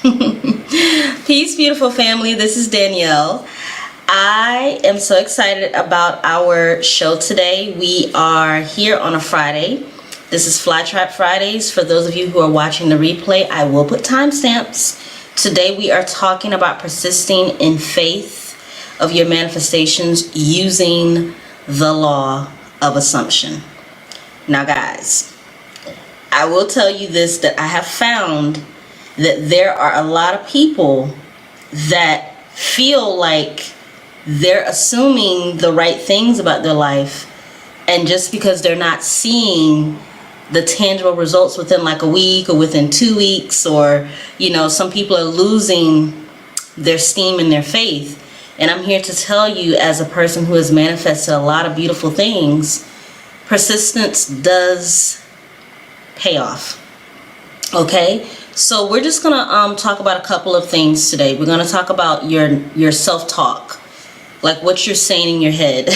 Peace, beautiful family. This is Danielle. I am so excited about our show today. We are here on a Friday. This is Flytrap Fridays. For those of you who are watching the replay, I will put timestamps. Today we are talking about persisting in faith of your manifestations using the law of assumption. Now guys, I will tell you this, that I have found that there are a lot of people that feel like they're assuming the right things about their life, and just because they're not seeing the tangible results within like a week or within 2 weeks, or some people are losing their steam and their faith. And I'm here to tell you, as a person who has manifested a lot of beautiful things, persistence does pay off. Okay, so we're just gonna talk about a couple of things today. We're gonna talk about your self-talk, like what you're saying in your head,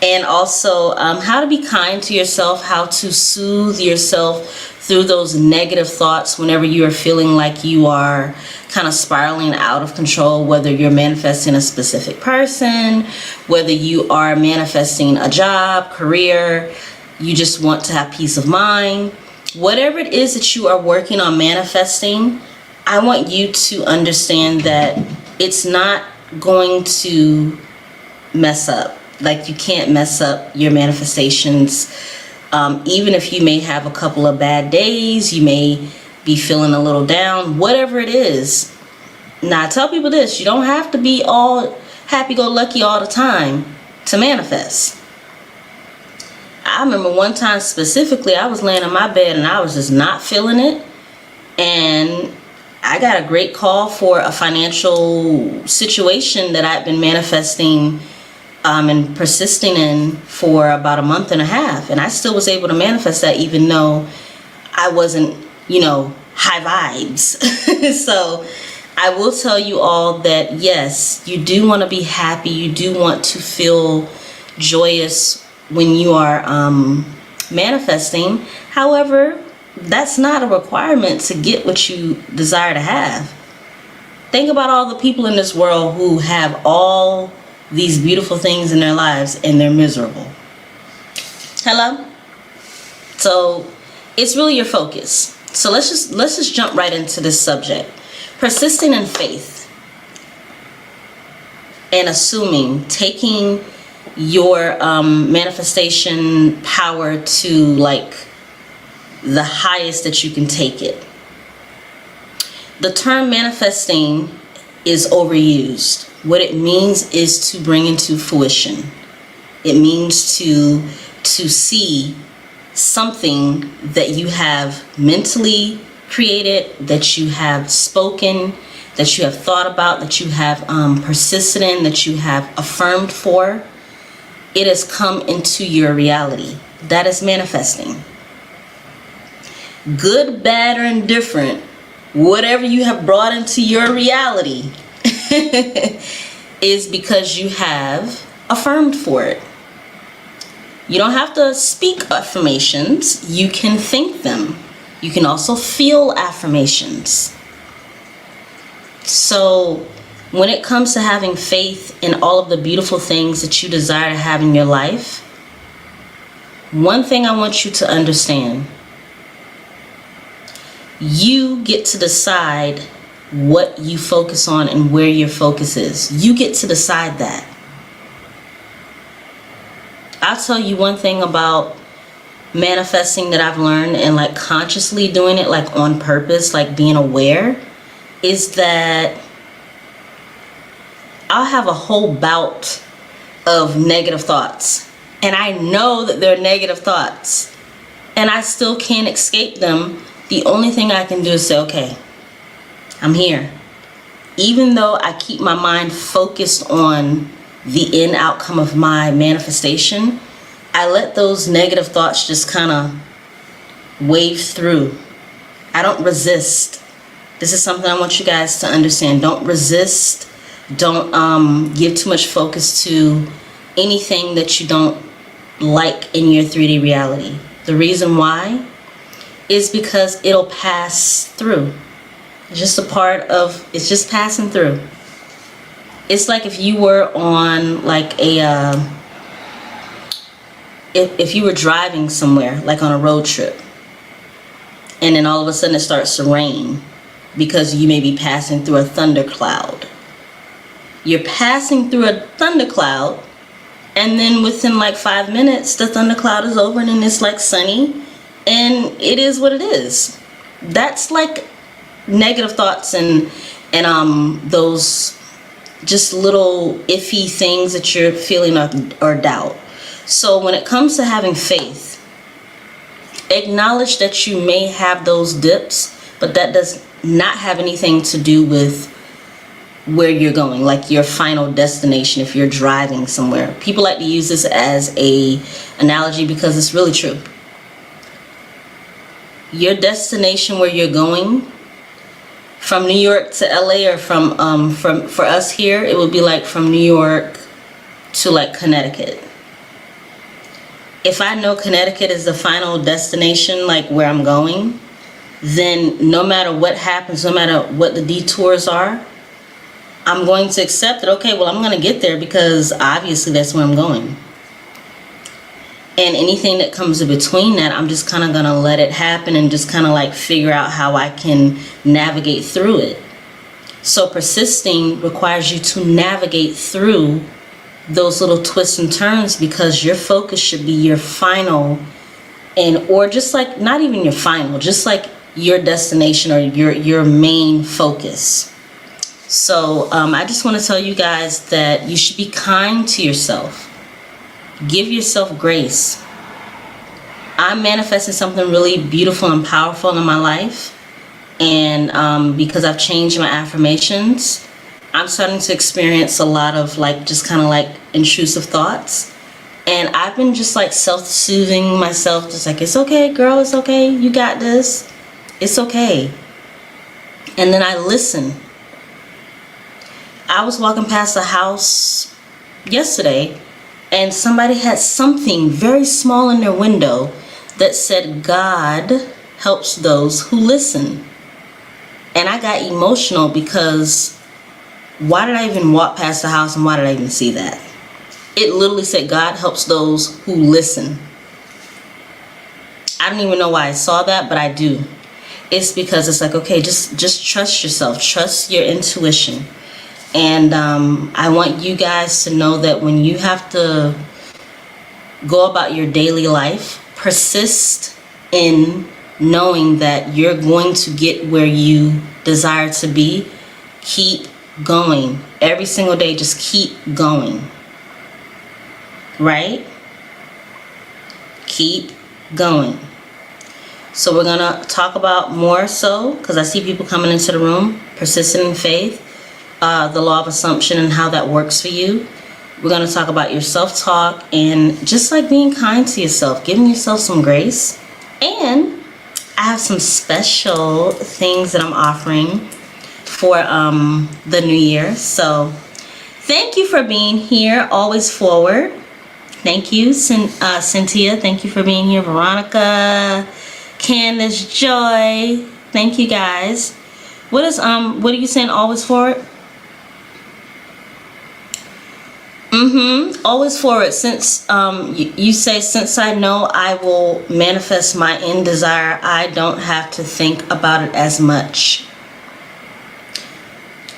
and also how to be kind to yourself, how to soothe yourself through those negative thoughts whenever you are feeling like you are kind of spiraling out of control, whether you're manifesting a specific person, whether you are manifesting a job, career, you just want to have peace of mind. Whatever it is that you are working on manifesting, I want you to understand that it's not going to mess up. Like, you can't mess up your manifestations. Even if you may have a couple of bad days, you may be feeling a little down, whatever it is. Now, I tell people this: you don't have to be all happy-go-lucky all the time to manifest. I remember one time specifically, I was laying in my bed and I was just not feeling it, and I got a great call for a financial situation that I'd been manifesting and persisting in for about a month and a half, and I still was able to manifest that even though I wasn't, high vibes. So I will tell you all that yes, you do want to be happy, you do want to feel joyous when you are manifesting. However, that's not a requirement to get what you desire to have. Think about all the people in this world who have all these beautiful things in their lives and they're miserable. Hello? So it's really your focus. So let's just jump right into this subject. Persisting in faith and assuming, taking your manifestation power to like the highest that you can take it. The term manifesting is overused. What it means is to bring into fruition. It means to see something that you have mentally created, that you have spoken, that you have thought about, that you have persisted in, that you have affirmed for. It has come into your reality. That is manifesting. Good, bad, or indifferent, whatever you have brought into your reality is because you have affirmed for it. You don't have to speak affirmations. You can think them. You can also feel affirmations. So when it comes to having faith in all of the beautiful things that you desire to have in your life, one thing I want you to understand: you get to decide what you focus on and where your focus is. You get to decide that. I'll tell you one thing about manifesting that I've learned, and like consciously doing it, like on purpose, like being aware, is that I'll have a whole bout of negative thoughts, and I know that they're negative thoughts, and I still can't escape them. The only thing I can do is say, okay, I'm here. Even though I keep my mind focused on the end outcome of my manifestation, I let those negative thoughts just kind of wave through. I don't resist. This is something I want you guys to understand. Don't resist. Don't give too much focus to anything that you don't like in your 3D reality. The reason why is because it'll pass through. It's just a part of, it's just passing through. It's like if you were on like a, if you were driving somewhere, like on a road trip, and then all of a sudden it starts to rain because you may be passing through a thundercloud. You're passing through a thundercloud, and then within like 5 minutes, the thundercloud is over and then it's like sunny, and it is what it is. That's like negative thoughts and those just little iffy things that you're feeling or doubt. So when it comes to having faith, acknowledge that you may have those dips, but that does not have anything to do with where you're going, like your final destination. If you're driving somewhere, people like to use this as a analogy because it's really true. Your destination, where you're going, from New York to LA, or from for us here, it would be like from New York to like Connecticut. If I know Connecticut is the final destination, like where I'm going, then no matter what happens, no matter what the detours are, I'm going to accept that, okay, well, I'm going to get there because obviously that's where I'm going. And anything that comes in between that, I'm just kind of going to let it happen and just kind of like figure out how I can navigate through it. So persisting requires you to navigate through those little twists and turns, because your focus should be your final, or just like not even your final, just like your destination or your main focus. So I just want to tell you guys that you should be kind to yourself. Give yourself grace. I'm manifesting something really beautiful and powerful in my life, and because I've changed my affirmations, I'm starting to experience a lot of like just kind of like intrusive thoughts, and I've been just like self-soothing myself, just like, it's okay, girl, it's okay, you got this, it's okay. And then I listen. I was walking past a house yesterday, and somebody had something very small in their window that said, God helps those who listen. And I got emotional because why did I even walk past the house, and why did I even see that? It literally said, God helps those who listen. I don't even know why I saw that, but I do. It's because it's like, okay, just trust yourself, trust your intuition. And I want you guys to know that when you have to go about your daily life, persist in knowing that you're going to get where you desire to be. Keep going. Every single day, just keep going. Right? Keep going. So we're going to talk about more so, because I see people coming into the room, persisting in faith. The law of assumption and how that works for you. We're going to talk about your self-talk and just like being kind to yourself, giving yourself some grace. And I have some special things that I'm offering for the new year. So thank you for being here. Always forward. Thank you, Cynthia. Thank you for being here. Veronica, Candace, Joy. Thank you guys. What are you saying? Always forward? Always forward. Since you say, since I know I will manifest my end desire, I don't have to think about it as much.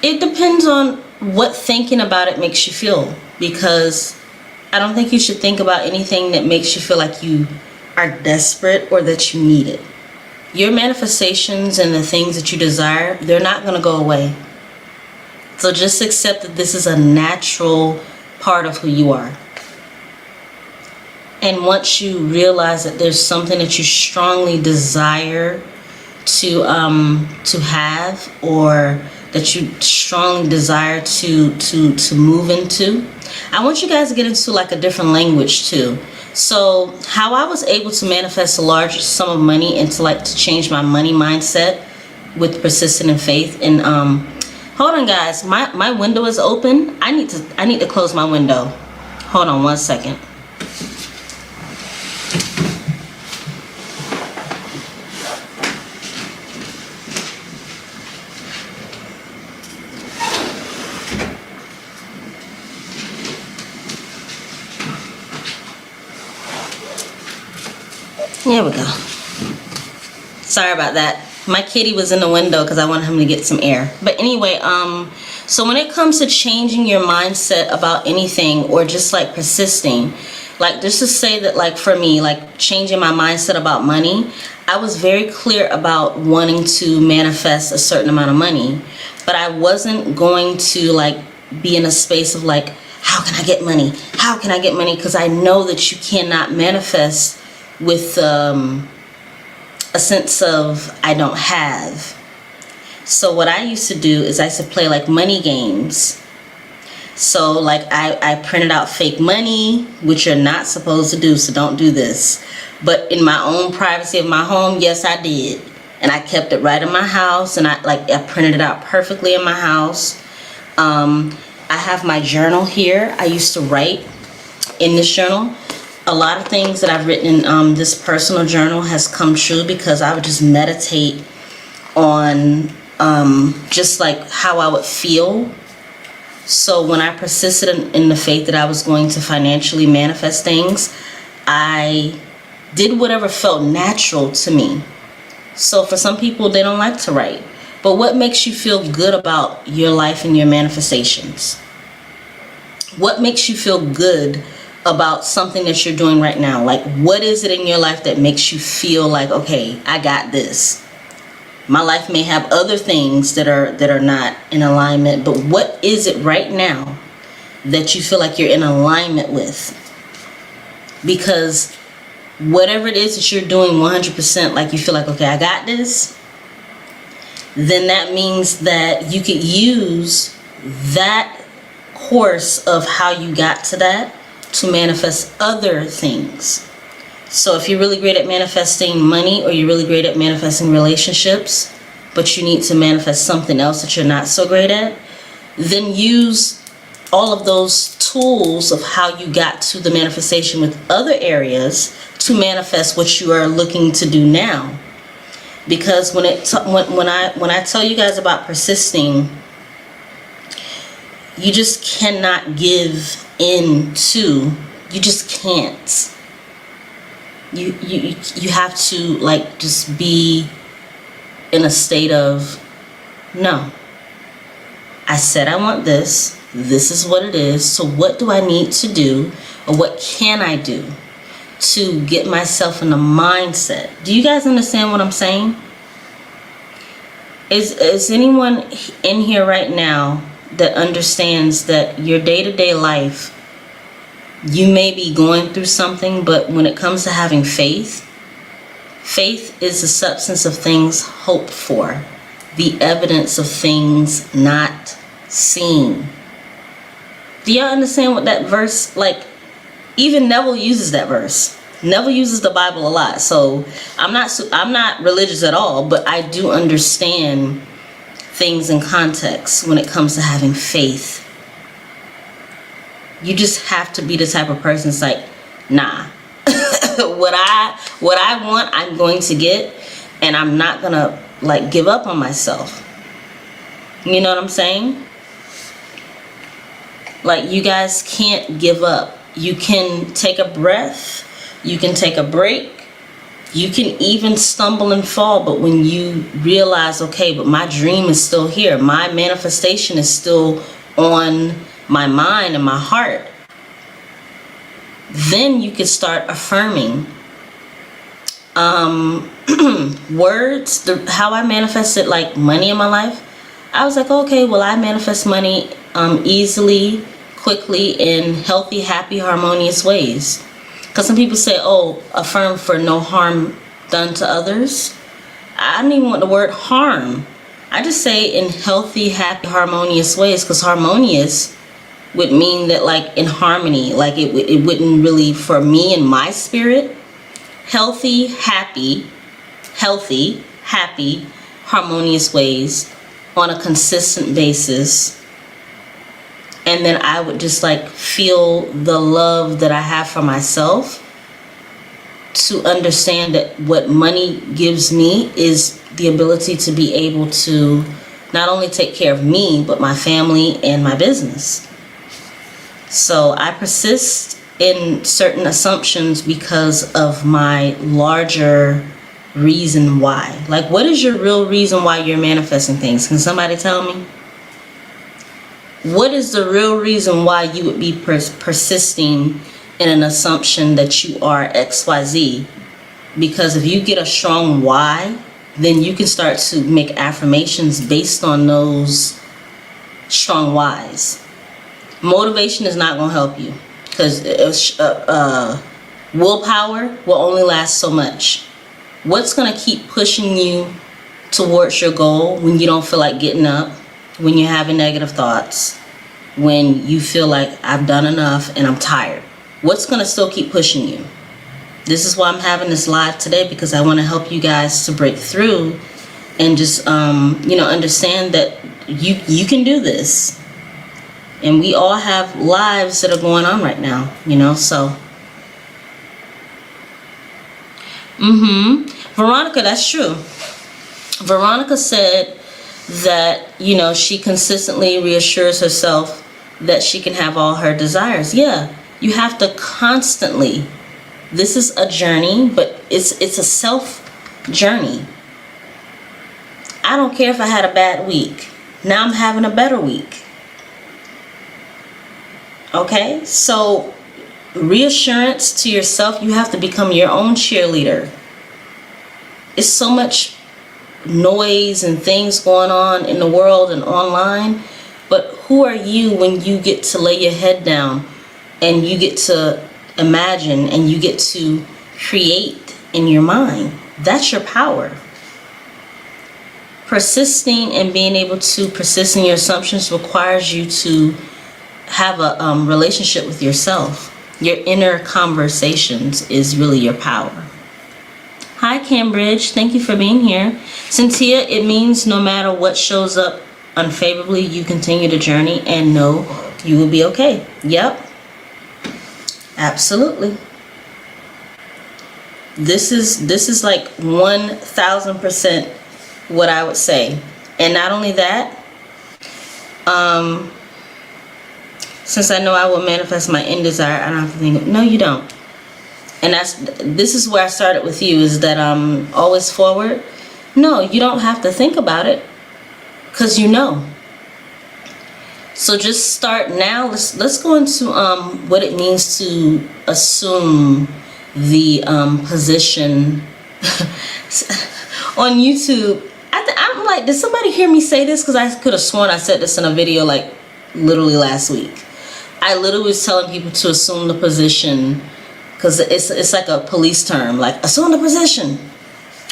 It depends on what thinking about it makes you feel, because I don't think you should think about anything that makes you feel like you are desperate or that you need it. Your manifestations and the things that you desire, they're not going to go away. So just accept that this is a natural part of who you are. And once you realize that there's something that you strongly desire to have, or that you strongly desire to move into, I want you guys to get into like a different language too. So how I was able to manifest a large sum of money and to change my money mindset with persistent in faith. And hold on guys, my window is open. I need to close my window. Hold on one second. Here we go. Sorry about that. My kitty was in the window because I wanted him to get some air. But anyway, so when it comes to changing your mindset about anything, or just like persisting, like just to say that, like for me, like changing my mindset about money, I was very clear about wanting to manifest a certain amount of money, but I wasn't going to like be in a space of like, how can I get money? How can I get money? Because I know that you cannot manifest with a sense of I don't have. So what I used to do is I used to play like money games. So like I printed out fake money, which you're not supposed to do, so don't do this. But in my own privacy of my home, yes, I did. And I kept it right in my house, and I printed it out perfectly in my house. I have my journal here. I used to write in this journal. A lot of things that I've written in this personal journal has come true because I would just meditate on just like how I would feel. So when I persisted in the faith that I was going to financially manifest things, I did whatever felt natural to me. So for some people, they don't like to write. But what makes you feel good about your life and your manifestations? What makes you feel good about something that you're doing right now? Like, what is it in your life that makes you feel like, okay, I got this? My life may have other things that are not in alignment, but what is it right now that you feel like you're in alignment with? Because whatever it is that you're doing 100%, like you feel like, okay, I got this, then that means that you could use that course of how you got to that to manifest other things. So if you're really great at manifesting money, or you're really great at manifesting relationships, but you need to manifest something else that you're not so great at, then use all of those tools of how you got to the manifestation with other areas to manifest what you are looking to do now. Because when I tell you guys about persisting, you just cannot give in to, you just can't. You have to like just be in a state of, no, I said I want this, this is what it is, so what do I need to do, or what can I do to get myself in the mindset? Do you guys understand what I'm saying? Is anyone in here right now that understands that your day-to-day life, you may be going through something, but when it comes to having faith, faith is the substance of things hoped for, the evidence of things not seen. Do y'all understand what that verse, like, even Neville uses that verse. Neville uses the Bible a lot, so I'm not religious at all, but I do understand things in context when it comes to having faith. You just have to be the type of person that's like, nah, what I want, I'm going to get, and I'm not gonna like give up on myself. You know what I'm saying? Like, you guys can't give up. You can take a breath, you can take a break, you can even stumble and fall, but when you realize, okay, but my dream is still here, my manifestation is still on my mind and my heart, then you can start affirming. Words, how I manifested like money in my life, I was like, okay, well, I manifest money easily, quickly, in healthy, happy, harmonious ways. Because some people say, oh, affirm for no harm done to others. I don't even want the word harm. I just say in healthy, happy, harmonious ways, because harmonious would mean that like in harmony, like it wouldn't really, for me and my spirit, healthy, happy, harmonious ways on a consistent basis. And then I would just like feel the love that I have for myself, to understand that what money gives me is the ability to be able to not only take care of me, but my family and my business. So I persist in certain assumptions because of my larger reason why. Like, what is your real reason why you're manifesting things? Can somebody tell me? What is the real reason why you would be persisting in an assumption that you are XYZ? Because if you get a strong why, then you can start to make affirmations based on those strong whys. Motivation is not going to help you, because willpower will only last so much. What's going to keep pushing you towards your goal when you don't feel like getting up, when you're having negative thoughts, when you feel like I've done enough and I'm tired? What's going to still keep pushing you? This is why I'm having this live today, because I want to help you guys to break through and just, understand that you can do this. And we all have lives that are going on right now, so. Veronica, that's true. Veronica said that, she consistently reassures herself that she can have all her desires. Yeah, you have to constantly. This is a journey, but it's a self journey. I don't care if I had a bad week. Now I'm having a better week. Okay? So reassurance to yourself, you have to become your own cheerleader. It's so much noise and things going on in the world and online, but who are you when you get to lay your head down and you get to imagine and you get to create in your mind? That's your power. Persisting and being able to persist in your assumptions requires you to have a relationship with yourself. Your inner conversations is really your power. Hi, Cambridge. Thank you for being here. Cynthia, it means no matter what shows up unfavorably, you continue the journey and know you will be okay. Yep. Absolutely. This is like 1000% what I would say. And not only that, since I know I will manifest my end desire, I don't have to think, no, you don't. And this is where I started with you, is that always forward. No, you don't have to think about it, because you know. So just start now. Let's go into what it means to assume the position on YouTube. I'm like, did somebody hear me say this? Because I could have sworn I said this in a video like literally last week. I literally was telling people to assume the position, because it's like a police term, like assume the position,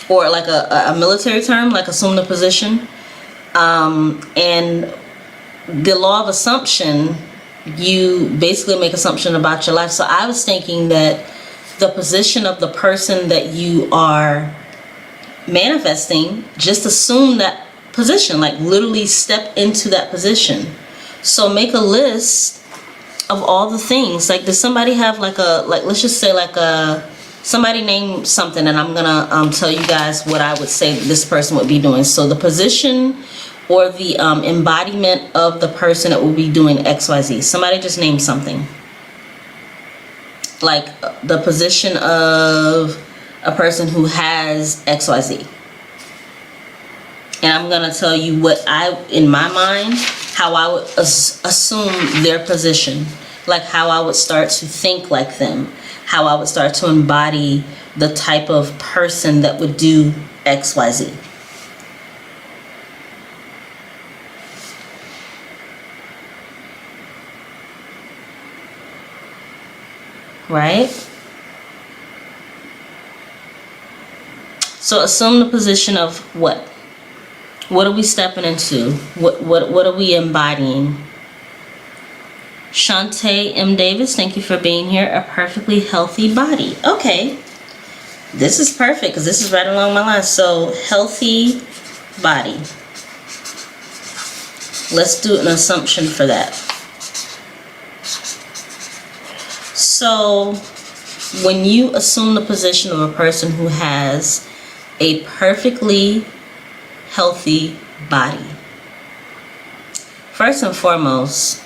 or like a military term, like assume the position. And the law of assumption, you basically make assumption about your life. So I was thinking that the position of the person that you are manifesting, just assume that position, like literally step into that position. So make a list of all the things. Like, does somebody have let's just say somebody name something, and I'm gonna tell you guys what I would say this person would be doing. So the position or the embodiment of the person that will be doing XYZ. Somebody just name something. Like the position of a person who has XYZ. And I'm gonna tell you what in my mind, how I would assume their position. Like how I would start to think like them. How I would start to embody the type of person that would do XYZ. Right? So assume the position of what? What are we stepping into? What are we embodying? Shantae M. Davis, thank you for being here. A perfectly healthy body. Okay. This is perfect, because this is right along my line. So, healthy body. Let's do an assumption for that. So, when you assume the position of a person who has a perfectly healthy body, first and foremost,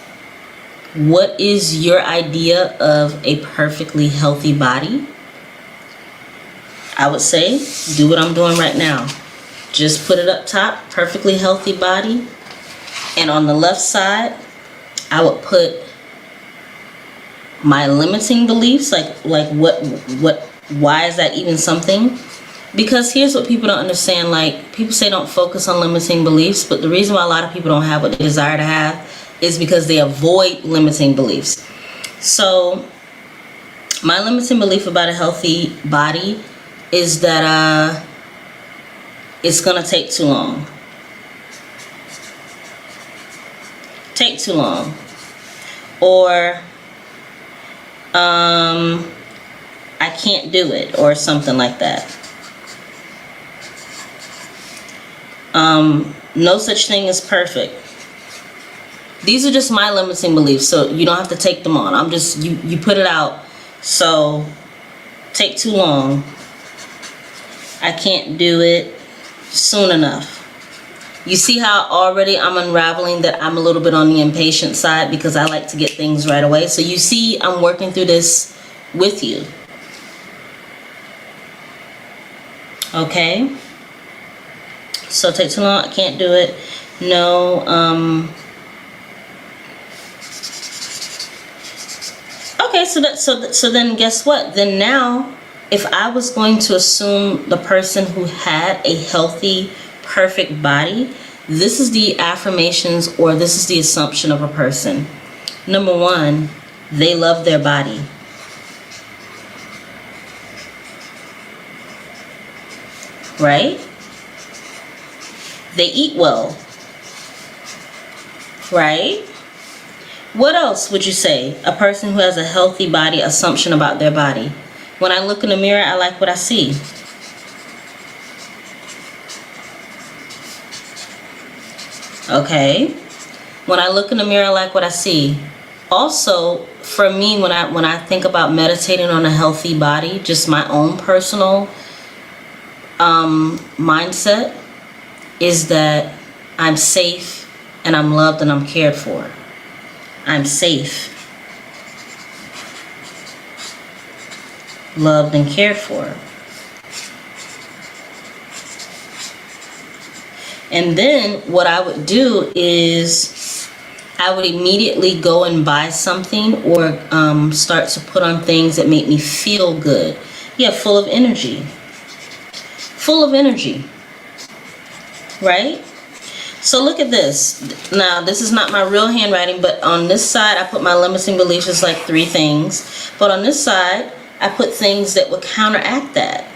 What is your idea of a perfectly healthy body? I would say do what I'm doing right now. Just put it up top, perfectly healthy body. And on the left side, I would put my limiting beliefs, like why is that even something? Because here's what people don't understand. Like, people say don't focus on limiting beliefs, but the reason why a lot of people don't have what they desire to have is because they avoid limiting beliefs. So my limiting belief about a healthy body is that it's gonna take too long. Take too long. Or I can't do it, or something like that. No such thing as perfect. These are just my limiting beliefs, so you don't have to take them on. I'm just, you put it out. So, take too long. I can't do it soon enough. You see how already I'm unraveling that I'm a little bit on the impatient side because I like to get things right away. So you see I'm working through this with you. Okay? So take too long, I can't do it. No, okay, so then guess what? Then now, if I was going to assume the person who had a healthy, perfect body, this is the affirmations, or this is the assumption of a person. Number one, they love their body. Right? They eat well. Right? What else would you say? A person who has a healthy body, assumption about their body. When I look in the mirror, I like what I see. Okay. When I look in the mirror, I like what I see. Also, for me, when I think about meditating on a healthy body, just my own personal mindset is that I'm safe and I'm loved and I'm cared for. I'm safe, loved and cared for. And then what I would do is I would immediately go and buy something, or start to put on things that make me feel good. Yeah, full of energy. Full of energy. Right? So look at this. Now, this is not my real handwriting, but on this side, I put my limiting beliefs, just like 3 things. But on this side, I put things that would counteract that.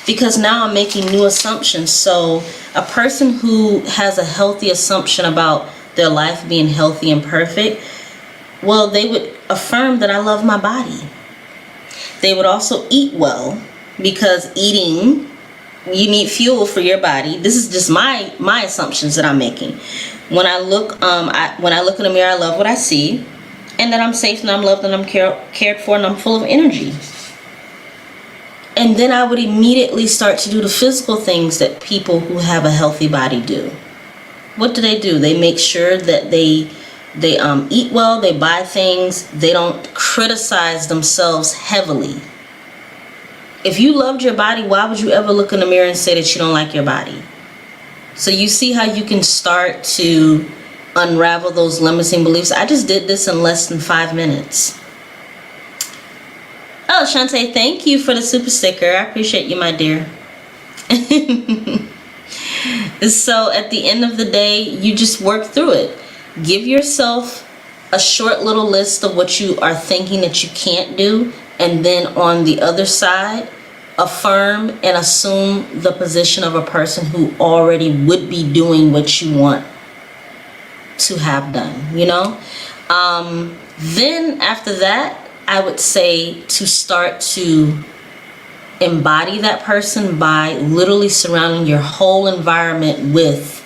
Because now I'm making new assumptions. So a person who has a healthy assumption about their life being healthy and perfect, well, they would affirm that I love my body. They would also eat well, because eating, you need fuel for your body. This is just my assumptions that I'm making. When I look when I look in the mirror, I love what I see, and that I'm safe and I'm loved and I'm cared for and I'm full of energy. And then I would immediately start to do the physical things that people who have a healthy body do. What do? They make sure that they eat well, they buy things, they don't criticize themselves heavily. If you loved your body, why would you ever look in the mirror and say that you don't like your body? So you see how you can start to unravel those limiting beliefs. I just did this in less than 5 minutes. Oh, Shantae, thank you for the super sticker. I appreciate you, my dear. So at the end of the day, you just work through it. Give yourself a short little list of what you are thinking that you can't do, and then on the other side, affirm and assume the position of a person who already would be doing what you want to have done, you know? Then after that, I would say to start to embody that person by literally surrounding your whole environment with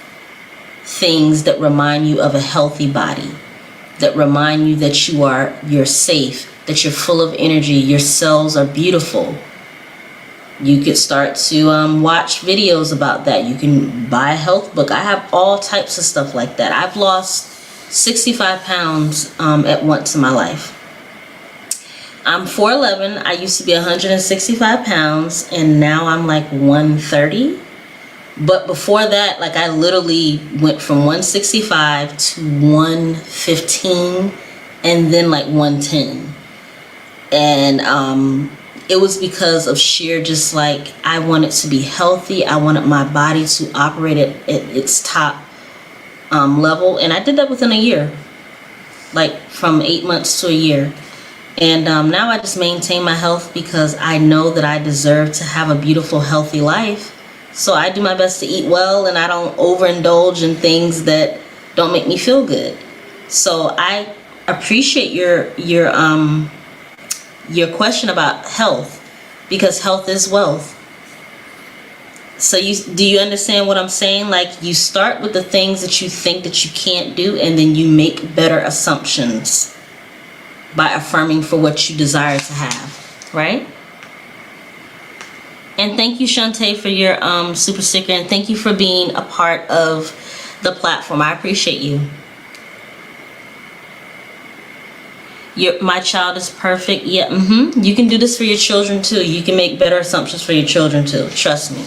things that remind you of a healthy body, that remind you that you're safe, that you're full of energy, your cells are beautiful. You could start to watch videos about that. You can buy a health book. I have all types of stuff like that. I've lost 65 pounds at once in my life. I'm 4'11". I used to be 165 pounds, and now I'm like 130. But before that, like, I literally went from 165 to 115 and then like 110. And it was because of sheer just like, I wanted to be healthy. I wanted my body to operate at its top level. And I did that within a year, like from 8 months to a year. And now I just maintain my health because I know that I deserve to have a beautiful, healthy life. So I do my best to eat well, and I don't overindulge in things that don't make me feel good. So I appreciate your question about health, because health is wealth. So do you understand what I'm saying? Like, you start with the things that you think that you can't do, and then you make better assumptions by affirming for what you desire to have, right? And thank you, Shantae, for your super sticker, and thank you for being a part of the platform. I appreciate you. My child is perfect. Yeah, you can do this for your children too. You can make better assumptions for your children too. Trust me.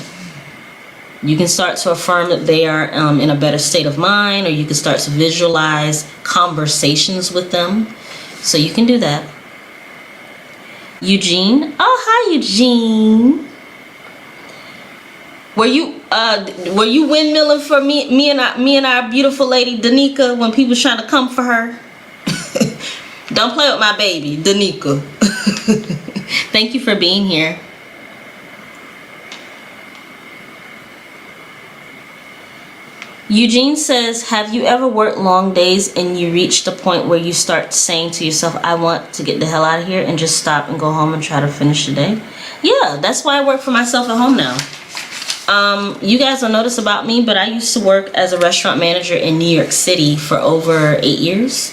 You can start to affirm that they are in a better state of mind, or you can start to visualize conversations with them. So you can do that. Eugene. Oh, hi, Eugene. Were you windmilling for me and our beautiful lady Danica when people was trying to come for her? Don't play with my baby, Danica. Thank you for being here. Eugene says, have you ever worked long days and you reach the point where you start saying to yourself, I want to get the hell out of here, and just stop and go home and try to finish the day? Yeah, that's why I work for myself at home now. You guys don't notice about me, but I used to work as a restaurant manager in New York City for over 8 years.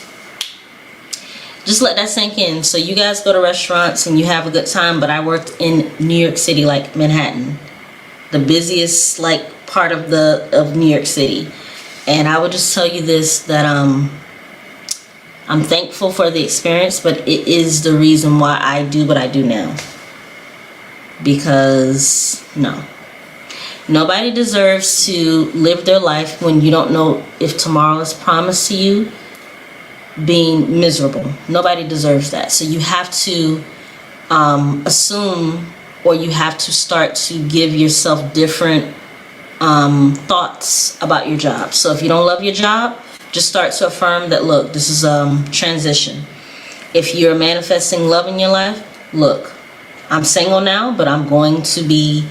Just let that sink in. So you guys go to restaurants and you have a good time, but I worked in New York City, like Manhattan, the busiest like part of New York City. And I would just tell you this, that I'm thankful for the experience, but it is the reason why I do what I do now. Because nobody deserves to live their life when you don't know if tomorrow is promised to you, being miserable. Nobody deserves that. So you have to assume, or you have to start to give yourself different thoughts about your job. So if you don't love your job, just start to affirm that, look, this is transition. If you're manifesting love in your life, look, I'm single now, but I'm going to be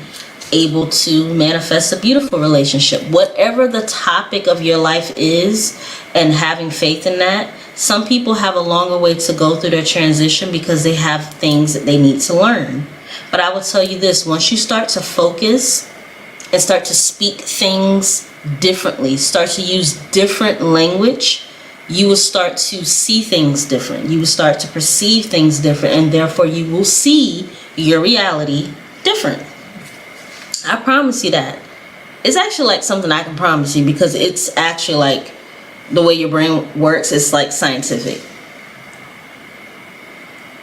able to manifest a beautiful relationship. Whatever the topic of your life is, and having faith in that. Some people have a longer way to go through their transition because they have things that they need to learn. But I will tell you this, once you start to focus and start to speak things differently, start to use different language, you will start to see things different. You will start to perceive things different, and therefore you will see your reality different. I promise you that. It's actually like something I can promise you, because it's actually like the way your brain works. It's like scientific,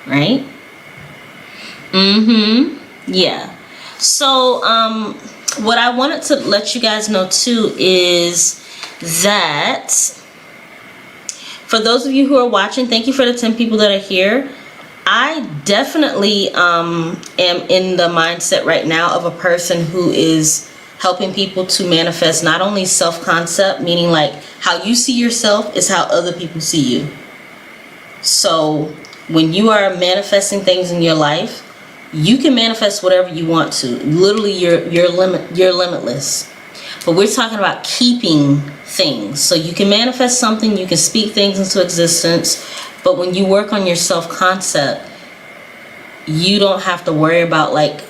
right? Yeah. So what I wanted to let you guys know too is that for those of you who are watching, thank you for the 10 people that are here. I definitely am in the mindset right now of a person who is helping people to manifest not only self-concept, meaning like how you see yourself is how other people see you. So when you are manifesting things in your life, you can manifest whatever you want to. Literally, you're limitless. But we're talking about keeping things. So you can manifest something, you can speak things into existence, but when you work on your self-concept, you don't have to worry about like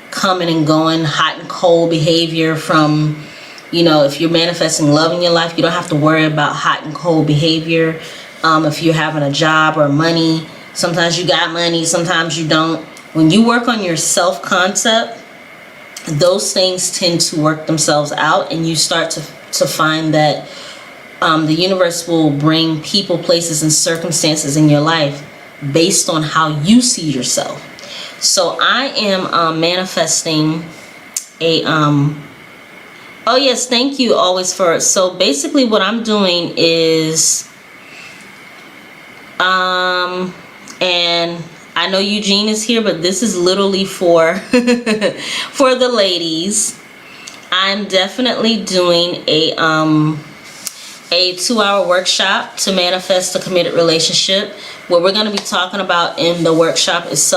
coming and going, hot and cold behavior from, if you're manifesting love in your life, you don't have to worry about hot and cold behavior. If you're having a job or money, sometimes you got money, sometimes you don't. When you work on your self-concept, those things tend to work themselves out, and you start to find that the universe will bring people, places, and circumstances in your life based on how you see yourself. So I am manifesting a oh yes, thank you always for. So basically what I'm doing is and I know Eugene is here, but this is literally for for the ladies. I'm definitely doing a 2-hour workshop to manifest a committed relationship. What we're going to be talking about in the workshop is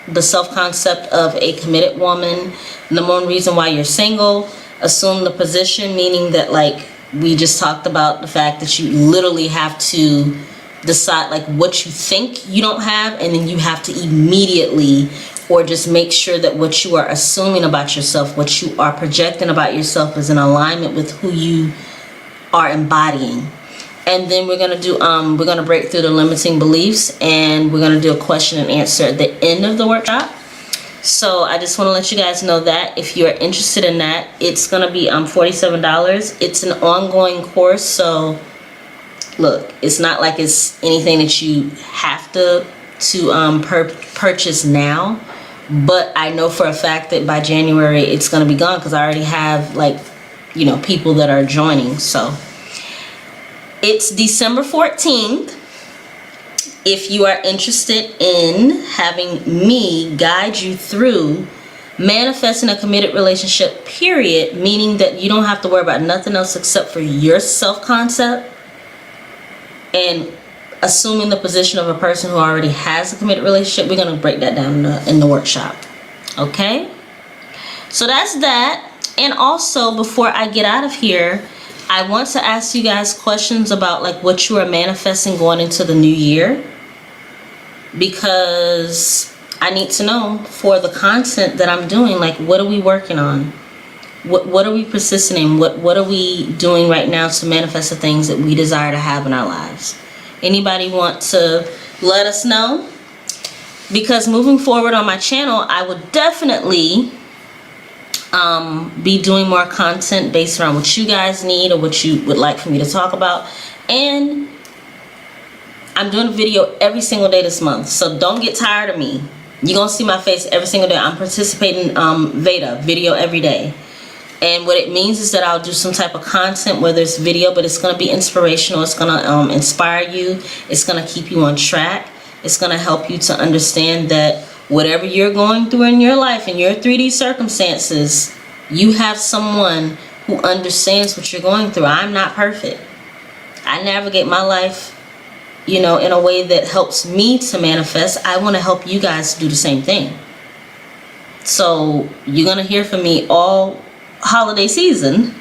the self-concept of a committed woman, number one reason why you're single, assume the position, meaning that, like we just talked about, the fact that you literally have to decide like what you think you don't have, and then you have to immediately, or just make sure that what you are assuming about yourself, what you are projecting about yourself, is in alignment with who you are embodying. And then we're gonna do we're gonna break through the limiting beliefs, and we're gonna do a question and answer at the end of the workshop. So I just want to let you guys know that if you're interested in that, it's gonna be $47. It's an ongoing course, so look, it's not like it's anything that you have to purchase now, but I know for a fact that by January it's gonna be gone, because I already have, like, you know, people that are joining. So it's December 14th. If you are interested in having me guide you through manifesting a committed relationship, period, meaning that you don't have to worry about nothing else except for your self-concept and assuming the position of a person who already has a committed relationship, we're going to break that down in the workshop. Okay? So that's that. And also, before I get out of here, I want to ask you guys questions about like what you are manifesting going into the new year, because I need to know for the content that I'm doing, like what are we working on? What are we persisting in? What are we doing right now to manifest the things that we desire to have in our lives? Anybody want to let us know? Because moving forward on my channel, I would definitely be doing more content based around what you guys need or what you would like for me to talk about. And I'm doing a video every single day this month, so don't get tired of me. You're gonna see my face every single day. I'm participating in video every day. And what it means is that I'll do some type of content, whether it's video, but it's going to be inspirational. It's going to inspire you. It's going to keep you on track. It's going to help you to understand that whatever you're going through in your life, in your 3D circumstances, you have someone who understands what you're going through. I'm not perfect. I navigate my life, you know, in a way that helps me to manifest. I want to help you guys do the same thing. So you're going to hear from me all holiday season.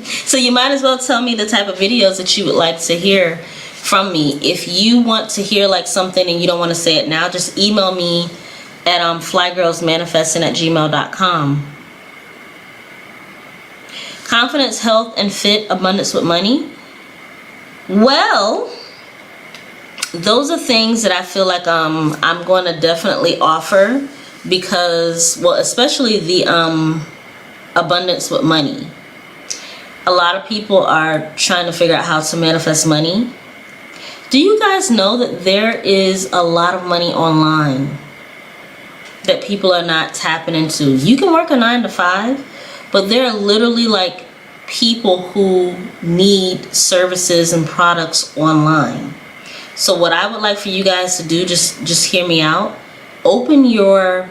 So you might as well tell me the type of videos that you would like to hear from me. If you want to hear like something and you don't want to say it now, just email me at flygirlsmanifesting@gmail.com. Confidence, health, and fit, abundance with money. Well, those are things that I feel like I'm going to definitely offer, because, well, especially the abundance with money. A lot of people are trying to figure out how to manifest money. Do you guys know that there is a lot of money online that people are not tapping into? You can work a 9 to 5, but there are literally like people who need services and products online. So what I would like for you guys to do, just hear me out. Open your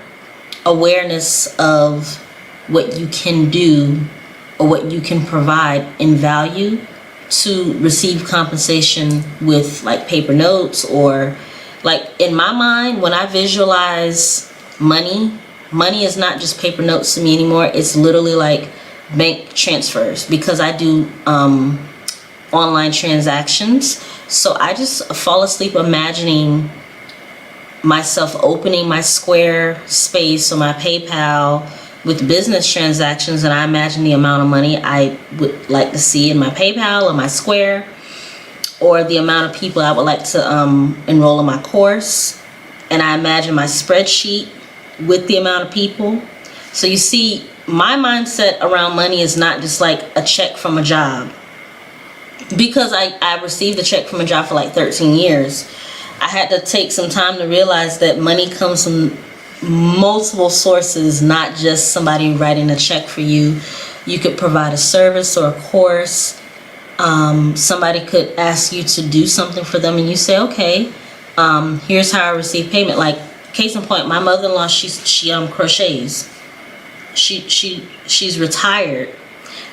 awareness of what you can do or what you can provide in value to receive compensation with like paper notes, or like in my mind, when I visualize money is not just paper notes to me anymore. It's literally like bank transfers, because I do online transactions. So I just fall asleep imagining myself opening my Square space or my PayPal with business transactions, and I imagine the amount of money I would like to see in my PayPal or my Square, or the amount of people I would like to enroll in my course, and I imagine my spreadsheet with the amount of people. So you see, my mindset around money is not just like a check from a job. because I received a check from a job for like 13 years, I had to take some time to realize that money comes from multiple sources, not just somebody writing a check for you. You could provide a service or a course. Somebody could ask you to do something for them and you say, okay, here's how I receive payment. Like, case in point, my mother-in-law, she crochets. She's retired.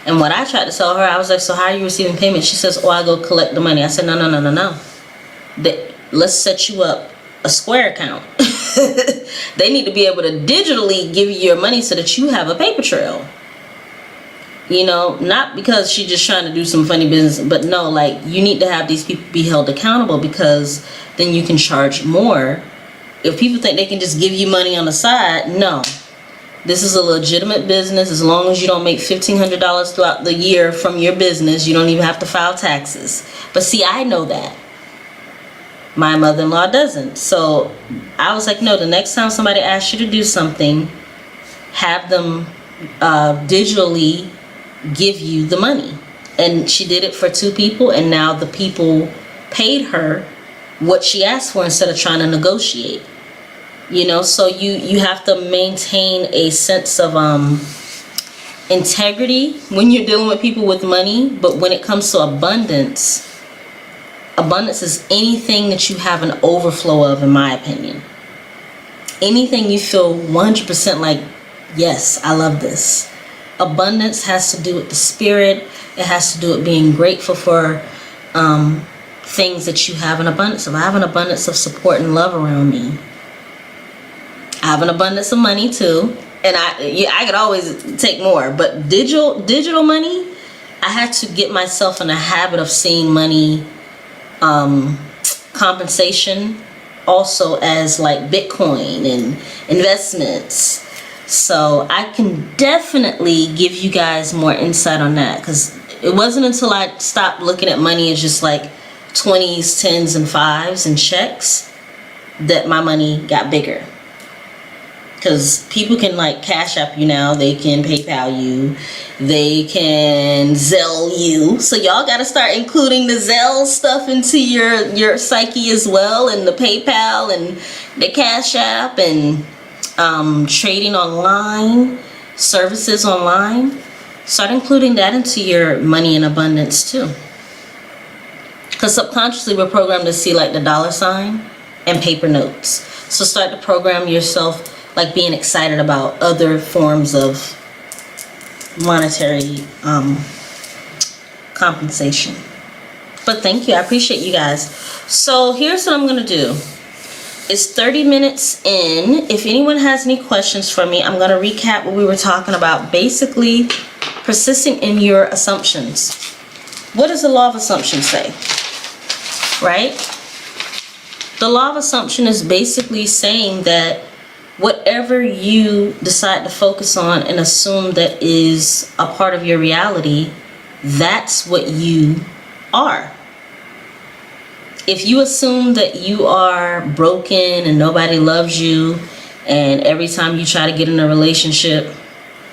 And what I tried to tell her, I was like, so how are you receiving payment? She says, oh, I go collect the money. I said, no. Let's set you up a Square account. They need to be able to digitally give you your money so that you have a paper trail. You know, not because she's just trying to do some funny business, but no, like, you need to have these people be held accountable, because then you can charge more. If people think they can just give you money on the side, no. This is a legitimate business. As long as you don't make $1,500 throughout the year from your business, you don't even have to file taxes. But see, I know that. My mother-in-law doesn't. So I was like, no, the next time somebody asks you to do something, have them digitally give you the money. And she did it for 2 people, and now the people paid her what she asked for instead of trying to negotiate. You know, so you have to maintain a sense of integrity when you're dealing with people with money. But when it comes to abundance is anything that you have an overflow of, in my opinion. Anything you feel 100% like, yes, I love this. Abundance has to do with the spirit. It has to do with being grateful for things that you have an abundance of. I have an abundance of support and love around me. I have an abundance of money too, and I could always take more. But digital money, I had to get myself in a habit of seeing money compensation also as like Bitcoin and investments. So I can definitely give you guys more insight on that, because it wasn't until I stopped looking at money as just like 20s, 10s, and 5s and checks that my money got bigger. Because people can like Cash App you now, they can PayPal you, they can Zelle you. So y'all got to start including the Zelle stuff into your psyche as well, and the PayPal and the Cash App, and trading online, services online. Start including that into your money and abundance too. Because subconsciously we're programmed to see like the dollar sign and paper notes. So start to program yourself like being excited about other forms of monetary compensation. But thank you, I appreciate you guys. So here's what I'm gonna do. It's 30 minutes in. If anyone has any questions for me, I'm gonna recap what we were talking about. Basically, persisting in your assumptions. What does the law of assumption say? Right? The law of assumption is basically saying that whatever you decide to focus on and assume that is a part of your reality, that's what you are. If you assume that you are broken and nobody loves you, and every time you try to get in a relationship,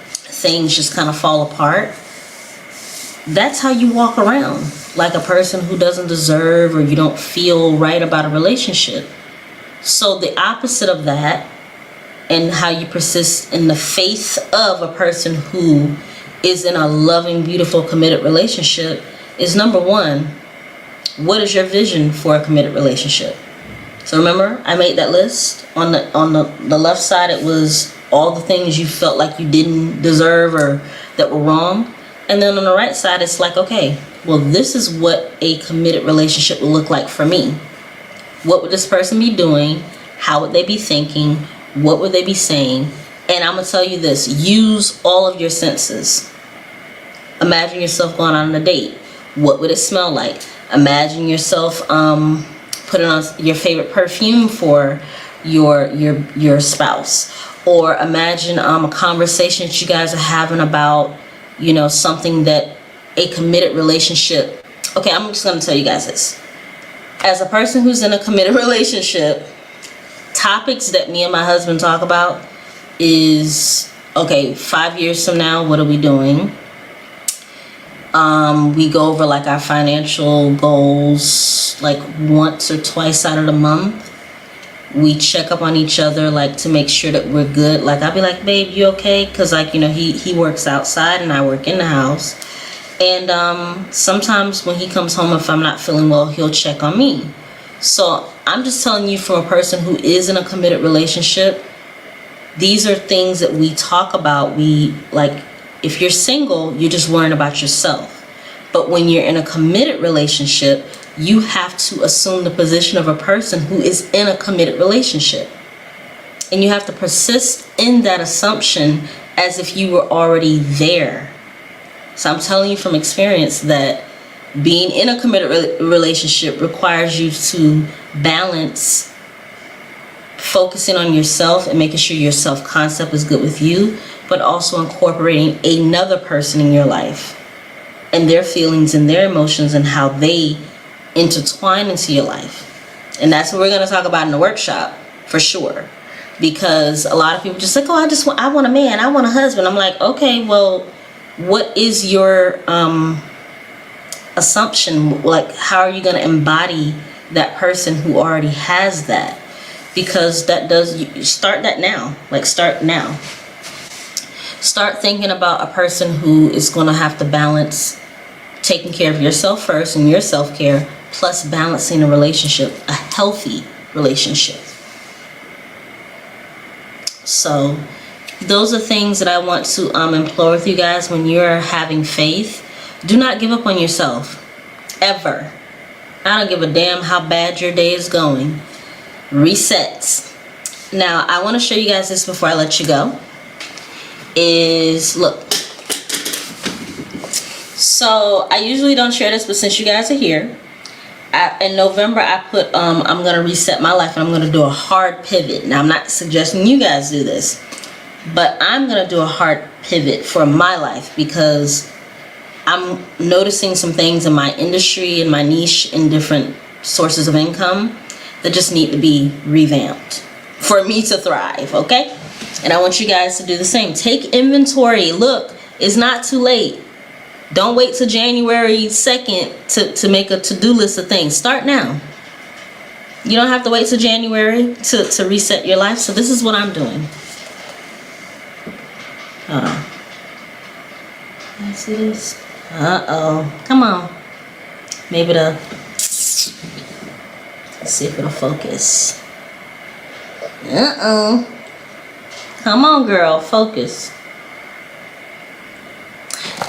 things just kind of fall apart, that's how you walk around, like a person who doesn't deserve, or you don't feel right about a relationship. So the opposite of that, and how you persist in the faith of a person who is in a loving, beautiful, committed relationship, is number one, what is your vision for a committed relationship? So remember, I made that list. On the left side, it was all the things you felt like you didn't deserve or that were wrong. And then on the right side, it's like, okay, well, this is what a committed relationship would look like for me. What would this person be doing? How would they be thinking? What would they be saying? And I'm going to tell you this, use all of your senses. Imagine yourself going on a date. What would it smell like? Imagine yourself putting on your favorite perfume for your spouse. Or imagine a conversation that you guys are having about, you know, something that a committed relationship. Okay, I'm just going to tell you guys this. As a person who's in a committed relationship, topics that me and my husband talk about is, okay, 5 years from now, what are we doing? We go over like our financial goals like once or twice out of the month. We check up on each other like to make sure that we're good. Like I'll be like, babe, you okay? Because like, you know, he works outside and I work in the house. And sometimes when he comes home, if I'm not feeling well, he'll check on me. So I'm just telling you, from a person who is in a committed relationship, these are things that we talk about. We like, if you're single, you're just worrying about yourself. But when you're in a committed relationship, you have to assume the position of a person who is in a committed relationship. And you have to persist in that assumption as if you were already there. So I'm telling you from experience that being in a committed relationship requires you to balance focusing on yourself and making sure your self-concept is good with you, but also incorporating another person in your life and their feelings and their emotions and how they intertwine into your life. And that's what we're going to talk about in the workshop for sure. Because a lot of people just like, oh, I want a man, I want a husband. I'm like, okay, well, what is your assumption? Like, how are you going to embody that person who already has that? Because that does, you start that now. Like, start now. Start thinking about a person who is going to have to balance taking care of yourself first and your self-care, plus balancing a relationship, a healthy relationship. So those are things that I want to implore with you guys. When you're having faith, do not give up on yourself, ever. I don't give a damn how bad your day is going. Resets. Now, I want to show you guys this before I let you go. Look. So I usually don't share this, but since you guys are here, in November I put I'm gonna reset my life and I'm gonna do a hard pivot. Now I'm not suggesting you guys do this, but I'm gonna do a hard pivot for my life because I'm noticing some things in my industry and my niche and different sources of income that just need to be revamped for me to thrive. Okay? And I want you guys to do the same. Take inventory. Look, it's not too late. Don't wait till January 2nd to make a to-do list of things. Start now. You don't have to wait till January to reset your life. So this is what I'm doing. Hold on. Can you see this? Uh-oh. Come on. Maybe let's see if it'll focus. Uh-oh. Come on, girl. Focus.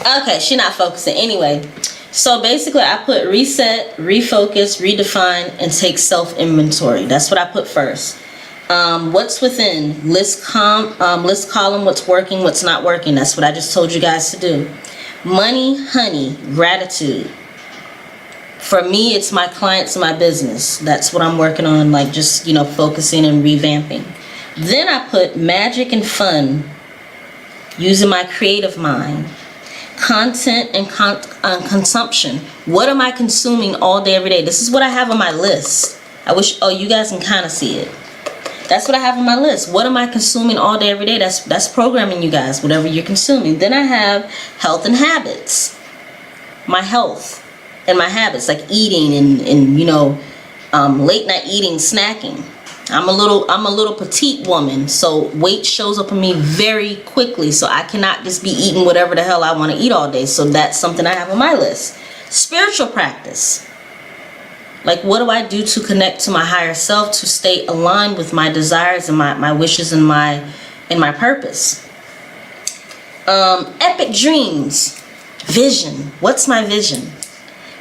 Okay, she's not focusing. Anyway, so basically I put reset, refocus, redefine, and take self-inventory. That's what I put first. What's within? List column, what's working, what's not working. That's what I just told you guys to do. Money, honey, gratitude. For me, it's my clients and my business. That's what I'm working on, like just, focusing and revamping. Then I put magic and fun, using my creative mind. Content and consumption. What am I consuming all day, every day? This is what I have on my list. I wish, you guys can kind of see it. That's what I have on my list. What am I consuming all day, every day? That's programming, you guys, whatever you're consuming. Then I have health and habits. My health and my habits, like eating and late night eating, snacking. I'm a little petite woman, so weight shows up on me very quickly, so I cannot just be eating whatever the hell I want to eat all day. So that's something I have on my list. Spiritual practice. Like, what do I do to connect to my higher self, to stay aligned with my desires and my wishes and my purpose? Epic dreams. Vision. What's my vision?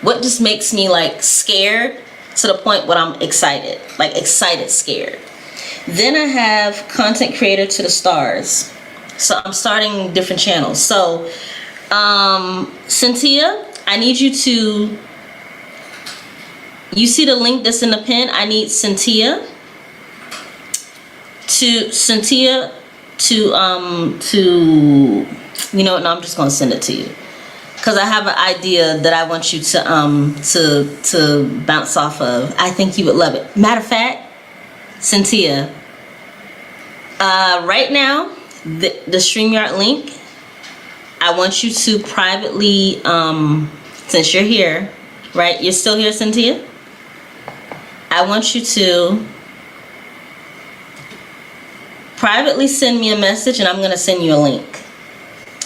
What just makes me like scared to the point where I'm excited, like excited, scared. Then I have content creator to the stars. So I'm starting different channels. So Cynthia, I need you to, you see the link that's in the pin? I need Cynthia to I'm just gonna send it to you. Because I have an idea that I want you to bounce off of. I think you would love it. Matter of fact, Cynthia, right now, the StreamYard link, I want you to privately, since you're here, right? You're still here, Cynthia? I want you to privately send me a message, and I'm going to send you a link.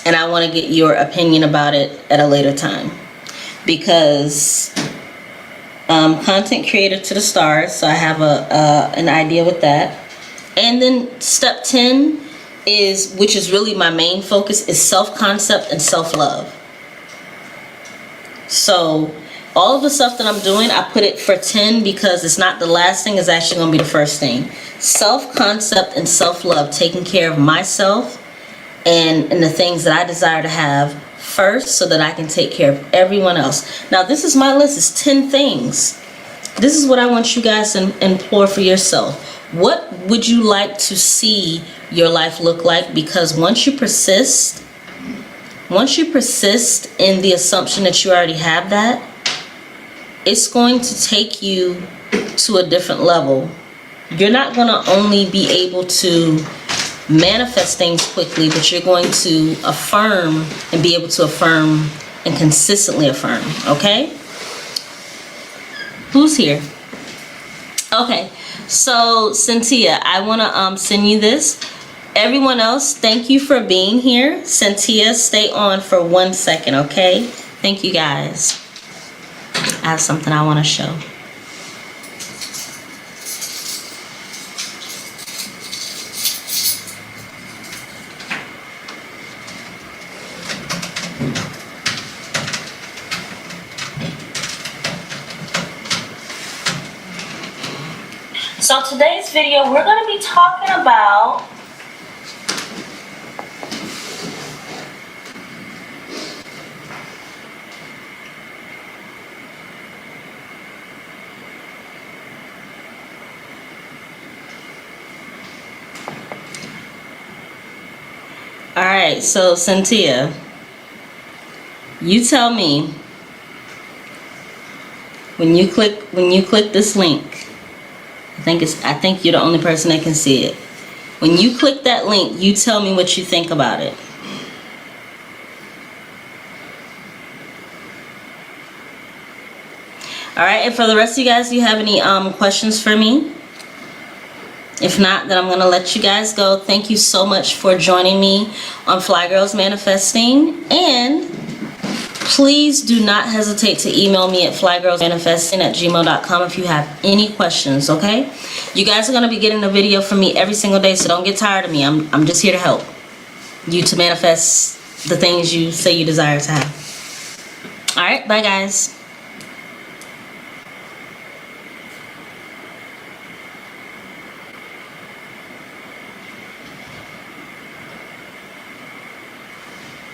And I want to get your opinion about it at a later time. Because content creator to the stars, so I have an idea with that. And then step 10 is, which is really my main focus, is self-concept and self-love. So all of the stuff that I'm doing, I put it for 10 because it's not the last thing, it's actually going to be the first thing. Self-concept and self-love, taking care of myself and the things that I desire to have first so that I can take care of everyone else. Now, this is my list. It's 10 things. This is what I want you guys to implore for yourself. What would you like to see your life look like? Because once you persist in the assumption that you already have that, it's going to take you to a different level. You're not going to only be able to manifest things quickly, but you're going to affirm and be able to affirm and consistently affirm. Okay? Who's here? Okay, so Cynthia, I want to send you this. Everyone else, thank you for being here. Cynthia, stay on for 1 second, okay? Thank you, guys. I have something I want to show. So today's video, we're going to be talking about Alright, so Cynthia, you tell me when you click this link. I think you're the only person that can see it. When you click that link, you tell me what you think about it. Alright, and for the rest of you guys, do you have any questions for me? If not, then I'm going to let you guys go. Thank you so much for joining me on Fly Girls Manifesting. And please do not hesitate to email me at flygirlsmanifesting@gmail.com if you have any questions, okay? You guys are going to be getting a video from me every single day, so don't get tired of me. I'm just here to help you to manifest the things you say you desire to have. All right, bye guys.